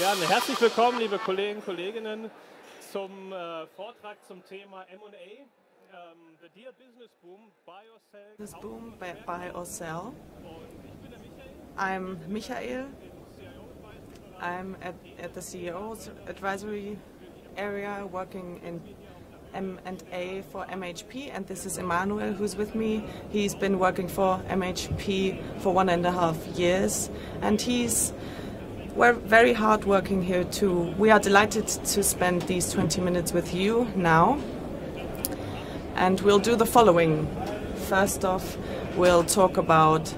Ja, herzlich willkommen, liebe Kollegen und Kolleginnen, zum Vortrag zum Thema M&A, the deal business boom, buy or sell. This boom, buy or sell. Und ich bin der Michael. I'm Michael. I'm at the CEO's advisory area working in M&A for MHP, and this is Emmanuel who's with me. He's been working for MHP for 1.5 years, and we're very hard working here too. We are delighted to spend these 20 minutes with you now, and we'll do the following. First off, we'll talk about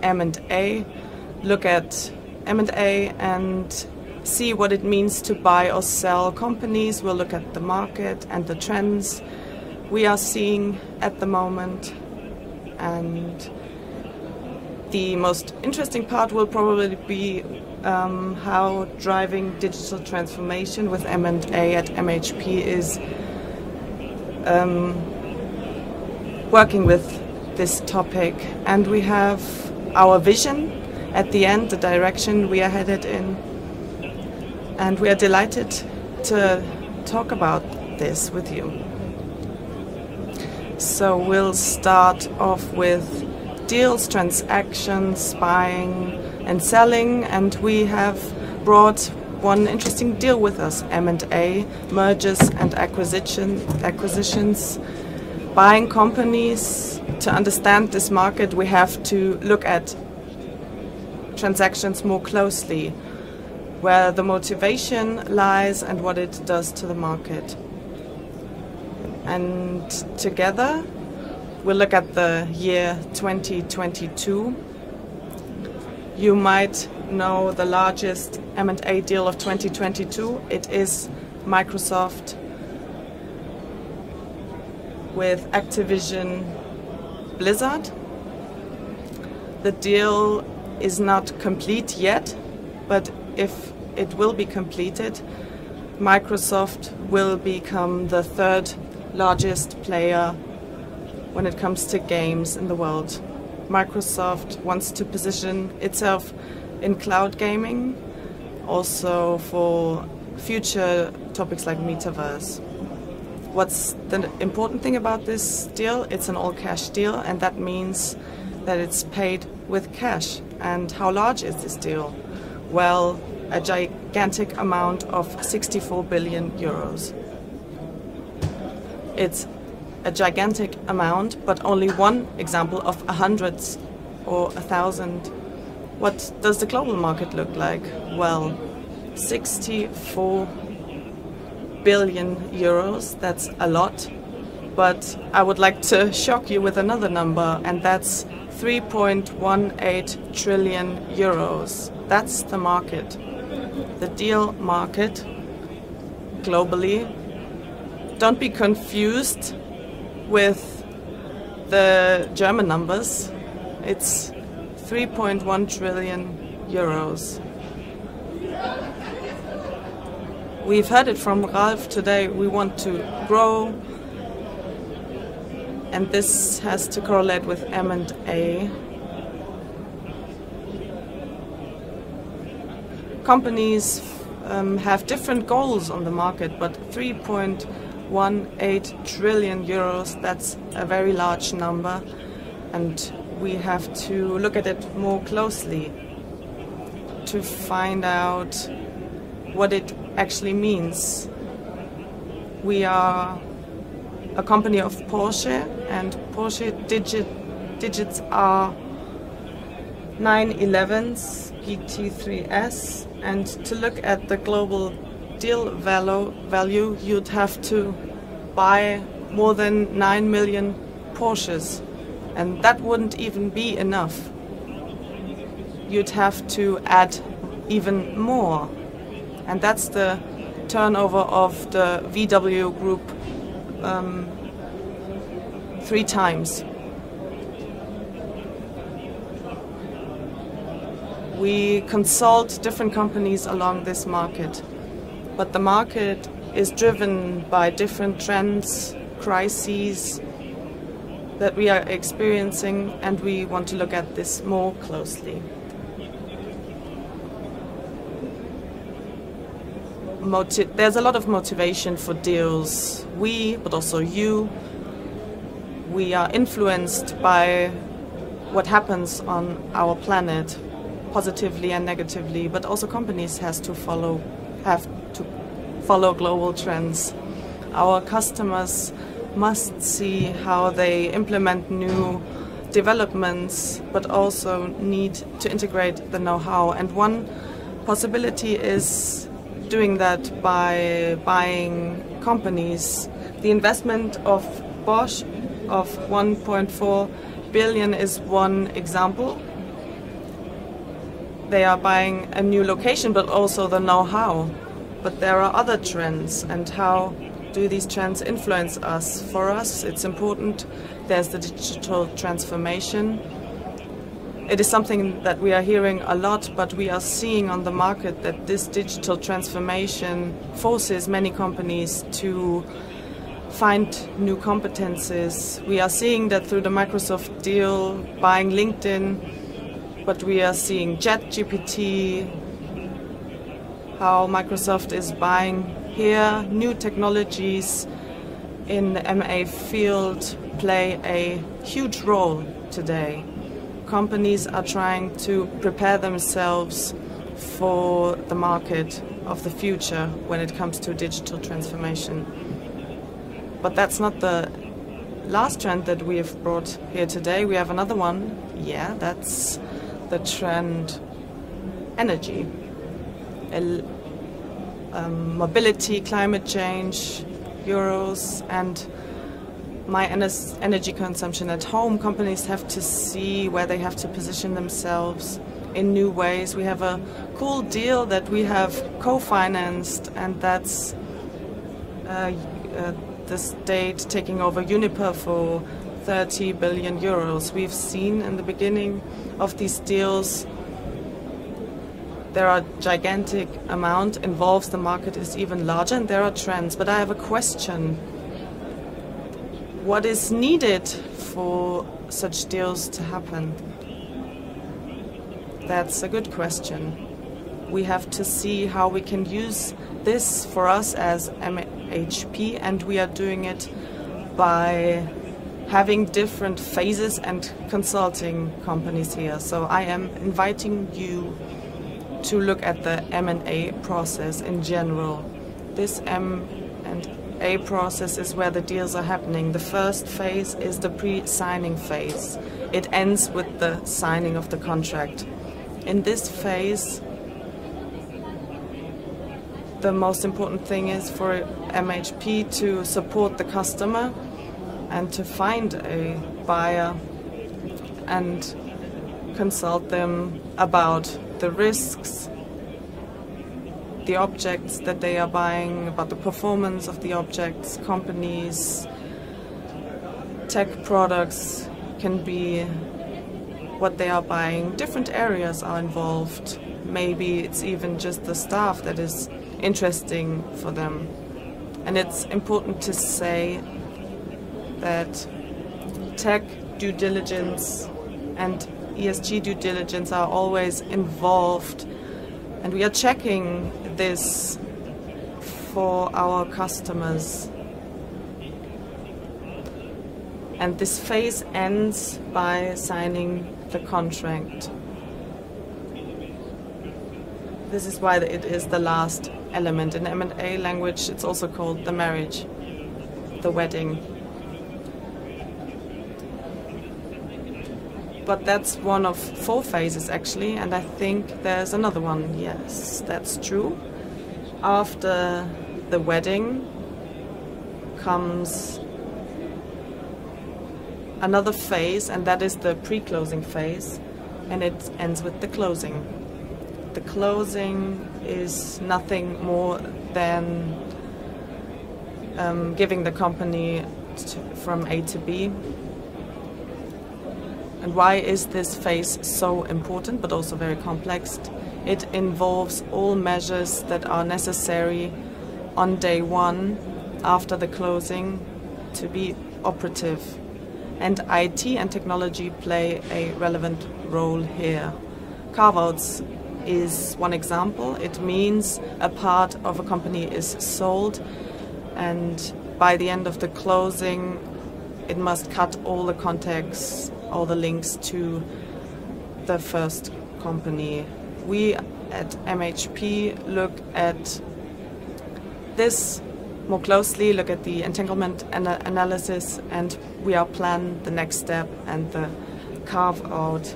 M&A, look at M&A and see what it means to buy or sell companies. We'll look at the market and the trends we are seeing at the moment. And the most interesting part will probably be how driving digital transformation with M&A at MHP is working with this topic. And we have our vision at the end, the direction we are headed in. And we are delighted to talk about this with you. So we'll start off with deals, transactions, buying and selling, and we have brought one interesting deal with us, M&A, mergers and acquisitions, buying companies. To understand this market, we have to look at transactions more closely, where the motivation lies and what it does to the market. And together we'll look at the year 2022. You might know the largest M&A deal of 2022. It is Microsoft with Activision Blizzard. The deal is not complete yet, but if it will be completed, Microsoft will become the third largest player when it comes to games in the world. Microsoft wants to position itself in cloud gaming, also for future topics like metaverse. What's the important thing about this deal? It's an all-cash deal, and that means that it's paid with cash. And how large is this deal? Well, a gigantic amount of 64 billion euros. It's a gigantic amount, but only one example of hundreds or 1,000. What does the global market look like? Well, 64 billion euros, that's a lot. But I would like to shock you with another number, and that's 3.18 trillion euros. That's the market, the deal market globally. Don't be confused with the German numbers. It's 3.1 trillion euros. We've heard it from Ralf today. We want to grow, and this has to correlate with M&A. Companies have different goals on the market, but 3.18 trillion euros, that's a very large number, and we have to look at it more closely to find out what it actually means. We are a company of Porsche, and Porsche digits are 911s, GT3S, and to look at the global deal value, you'd have to buy more than 9 million Porsches, and that wouldn't even be enough. You'd have to add even more, and that's the turnover of the VW Group 3 times. We consult different companies along this market, but the market is driven by different trends, crises that we are experiencing, and we want to look at this more closely. there's a lot of motivation for deals. We, but also you, we are influenced by what happens on our planet, positively and negatively, but also companies have to follow global trends. Our customers must see how they implement new developments, but also need to integrate the know-how. And one possibility is doing that by buying companies. The investment of Bosch of 1.4 billion is one example. They are buying a new location, but also the know-how. But there are other trends, and how do these trends influence us? For us, it's important. There's the digital transformation. It is something that we are hearing a lot, but we are seeing on the market that this digital transformation forces many companies to find new competences. We are seeing that through the Microsoft deal, buying LinkedIn, but we are seeing ChatGPT, how Microsoft is buying here. New technologies in the M&A field play a huge role today. Companies are trying to prepare themselves for the market of the future when it comes to digital transformation. But that's not the last trend that we have brought here today. We have another one. Yeah, that's the trend energy. Mobility, climate change, euros, and my energy consumption at home. Companies have to see where they have to position themselves in new ways. We have a cool deal that we have co-financed, and that's the state taking over Uniper for 30 billion euros. We've seen in the beginning of these deals there are gigantic amount involved. The market is even larger, and there are trends. But I have a question. What is needed for such deals to happen? That's a good question. We have to see how we can use this for us as MHP, and we are doing it by having different phases and consulting companies here. So I am inviting you to look at the M&A process in general. This M&A process is where the deals are happening. The first phase is the pre-signing phase. It ends with the signing of the contract. In this phase, the most important thing is for MHP to support the customer and to find a buyer and consult them about the risks, the objects that they are buying, about the performance of the objects. Companies, tech products can be what they are buying. Different areas are involved. Maybe it's even just the staff that is interesting for them. And it's important to say that tech due diligence and ESG due diligence are always involved, and we are checking this for our customers. And this phase ends by signing the contract. This is why it is the last element. In M&A language, it's also called the marriage, the wedding. But that's one of 4 phases, actually, and I think there's another one. Yes, that's true. After the wedding comes another phase, and that is the pre-closing phase, and it ends with the closing. The closing is nothing more than giving the company from A to B. And why is this phase so important, but also very complex? It involves all measures that are necessary on day one after the closing to be operative. And IT and technology play a relevant role here. Carve-outs is one example. It means a part of a company is sold, and by the end of the closing, it must cut all the contacts, all the links to the first company. We at MHP look at this more closely, look at the entanglement analysis, and we are planning the next step and the carve-out,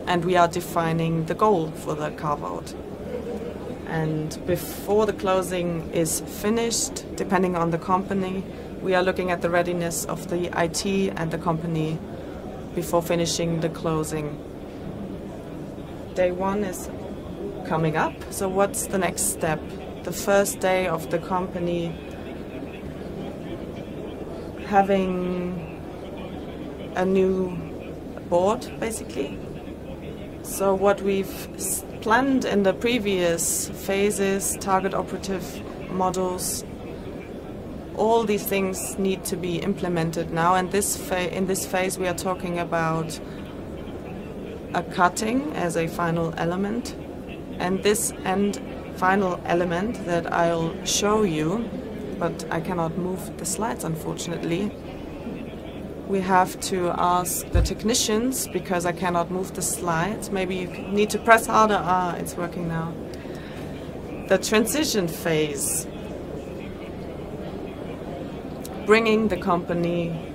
and we are defining the goal for the carve-out. And before the closing is finished, depending on the company, we are looking at the readiness of the IT and the company before finishing the closing. Day one is coming up, so what's the next step? The first day of the company having a new board, basically. So what we've planned in the previous phases, target operative models, all these things need to be implemented now. And in this phase we are talking about a cutting as a final element. And this final element that I'll show you, but I cannot move the slides unfortunately. We have to ask the technicians because I cannot move the slides. Maybe you need to press harder. Ah, it's working now. The transition phase. Bringing the company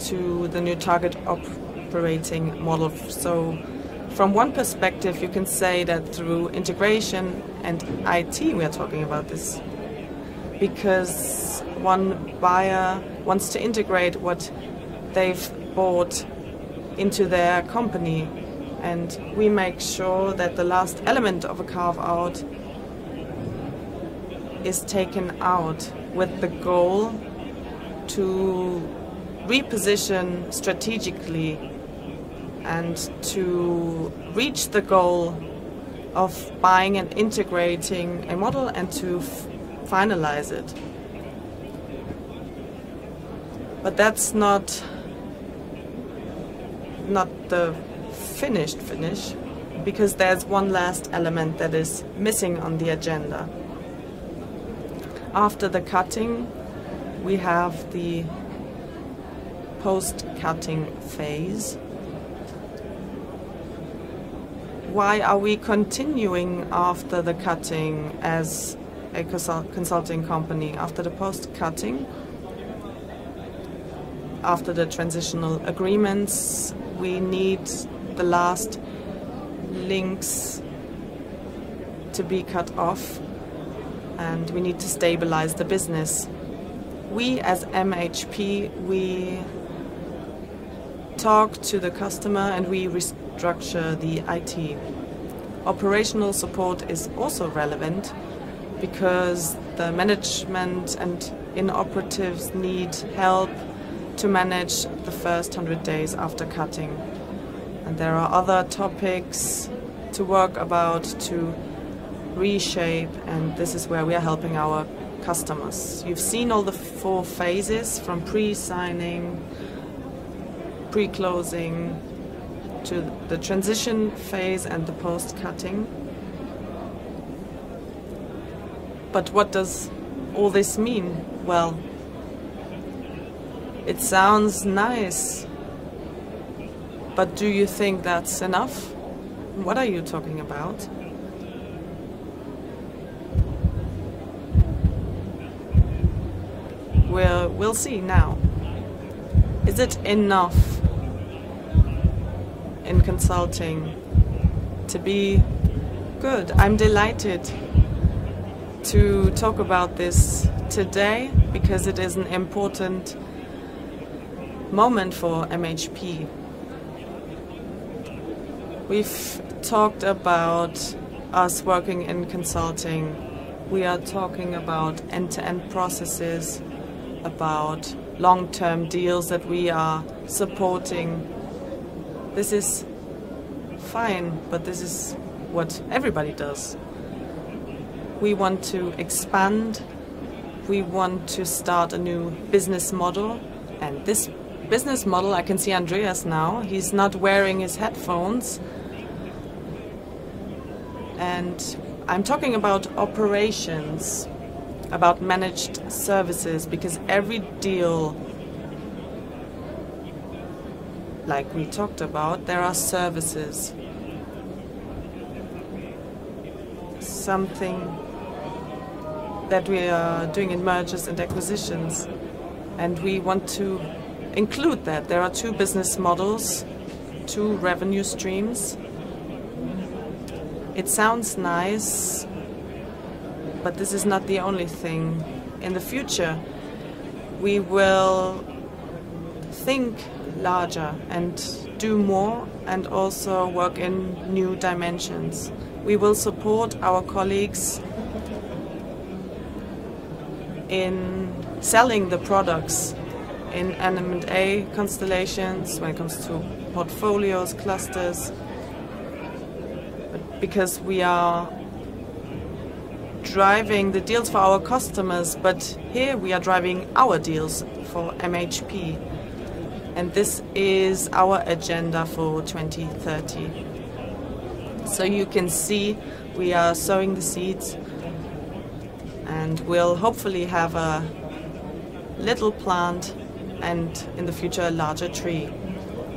to the new target operating model. So from one perspective, you can say that through integration and IT, we are talking about this. Because one buyer wants to integrate what they've bought into their company, and we make sure that the last element of a carve-out is taken out with the goal to reposition strategically and to reach the goal of buying and integrating a model and to finalize it. But that's not the finish, because there's one last element that is missing on the agenda. After the cutting, we have the post-cutting phase. Why are we continuing after the cutting as a consulting company? After the post-cutting, after the transitional agreements, we need the last links to be cut off, and we need to stabilize the business. We as MHP, we talk to the customer and we restructure the IT. Operational support is also relevant because the management and inoperatives need help to manage the first 100 days after cutting. And there are other topics to work about to reshape, and this is where we are helping our customers. You've seen all the 4 phases from pre-signing, pre-closing, to the transition phase and the post-cutting. But what does all this mean? Well, it sounds nice, but do you think that's enough? What are you talking about? We'll see now. Is it enough in consulting to be good? I'm delighted to talk about this today because it is an important moment for MHP. We've talked about us working in consulting. We are talking about end-to-end processes, about long-term deals that we are supporting. This is fine, but this is what everybody does. We want to expand. We want to start a new business model. And this business model, I can see Andreas now. He's not wearing his headphones. And I'm talking about operations, about managed services, because every deal, like we talked about, there are services. Something that we are doing in mergers and acquisitions. And we want to include that. There are two business models, two revenue streams. It sounds nice, but this is not the only thing. In the future, we will think larger and do more and also work in new dimensions. We will support our colleagues in selling the products in M&A constellations when it comes to portfolios, clusters, because we are driving the deals for our customers, but here we are driving our deals for MHP. And this is our agenda for 2030. So you can see we are sowing the seeds, and we'll hopefully have a little plant and in the future a larger tree.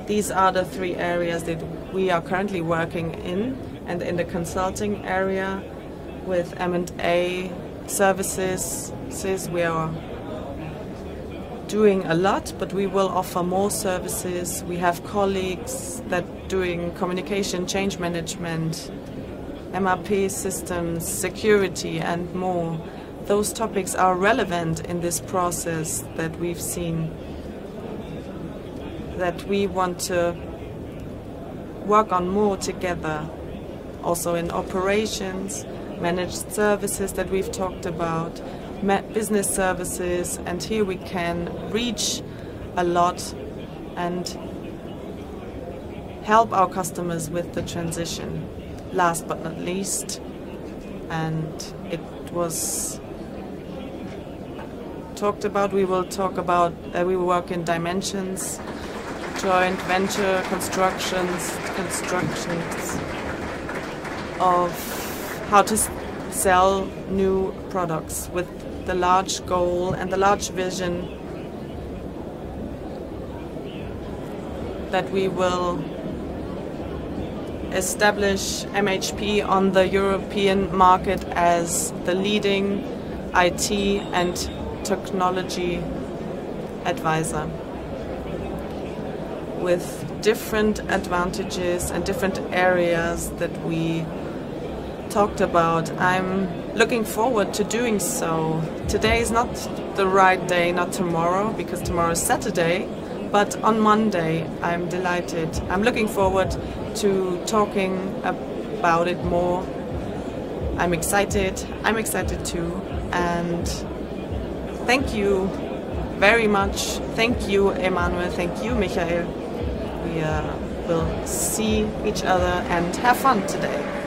These are the three areas that we are currently working in, and in the consulting area with M&A services we are doing a lot, but we will offer more services. We have colleagues that doing communication, change management, MRP systems, security and more. Those topics are relevant in this process that we've seen, that we want to work on more together. Also in operations, managed services that we've talked about, business services, and here we can reach a lot and help our customers with the transition. Last but not least, and it was talked about, we will talk about, we will work in dimensions, joint venture constructions of how to sell new products with the large goal and the large vision that we will establish MHP on the European market as the leading IT and technology advisor with different advantages and different areas that we talked about. I'm looking forward to doing so. Today is not the right day, not tomorrow, because tomorrow is Saturday, but on Monday I'm delighted. I'm looking forward to talking about it more. I'm excited too, and thank you very much. Thank you, Emanuel. Thank you, Michael. We will see each other and have fun today.